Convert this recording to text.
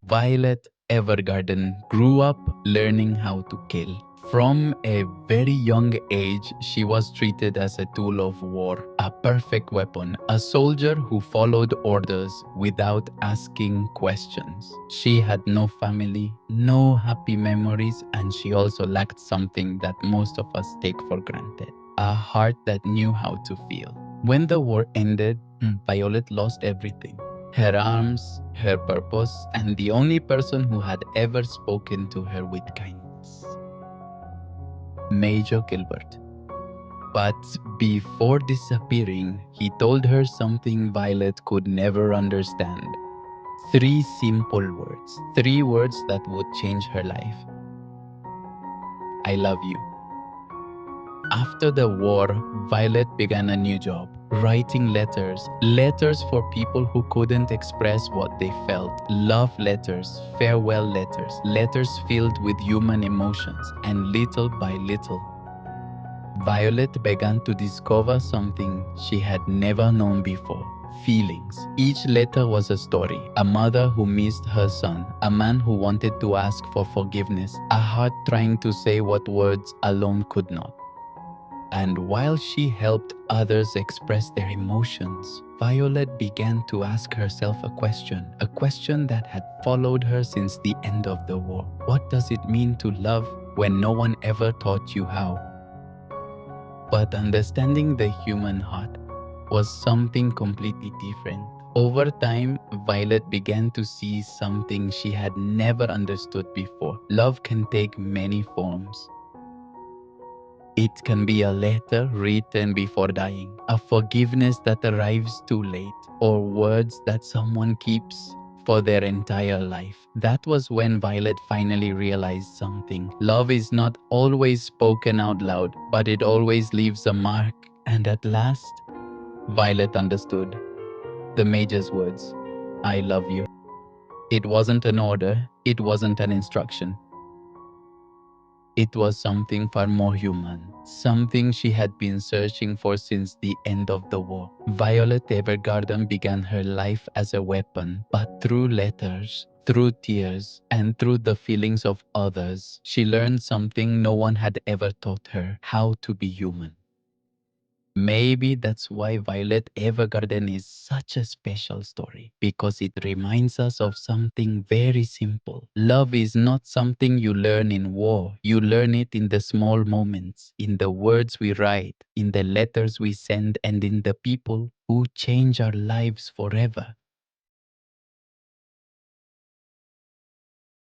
Violet Evergarden grew up learning how to kill. From a very young age, she was treated as a tool of war, a perfect weapon, a soldier who followed orders without asking questions. She had no family, no happy memories, and she also lacked something that most of us take for granted, a heart that knew how to feel. When the war ended, Violet lost everything, her arms, her purpose, and the only person who had ever spoken to her with kindness, Major Gilbert. But before disappearing, he told her something Violet could never understand. Three simple words, three words that would change her life. I love you. After the war, Violet began a new job, writing letters. Letters for people who couldn't express what they felt. Love letters, farewell letters, letters filled with human emotions. And little by little, Violet began to discover something she had never known before. Feelings. Each letter was a story. A mother who missed her son, a man who wanted to ask for forgiveness, a heart trying to say what words alone could not. And while she helped others express their emotions, Violet began to ask herself a question that had followed her since the end of the war. What does it mean to love when no one ever taught you how? But understanding the human heart was something completely different. Over time, Violet began to see something she had never understood before. Love can take many forms. It can be a letter written before dying, a forgiveness that arrives too late, or words that someone keeps for their entire life. That was when Violet finally realized something. Love is not always spoken out loud, but it always leaves a mark. And at last, Violet understood the Major's words, I love you. It wasn't an order, it wasn't an instruction. It was something far more human, something she had been searching for since the end of the war. Violet Evergarden began her life as a weapon, but through letters, through tears, and through the feelings of others, she learned something no one had ever taught her: how to be human. Maybe that's why Violet Evergarden is such a special story, because it reminds us of something very simple. Love is not something you learn in war. You learn it in the small moments, in the words we write, in the letters we send, and in the people who change our lives forever.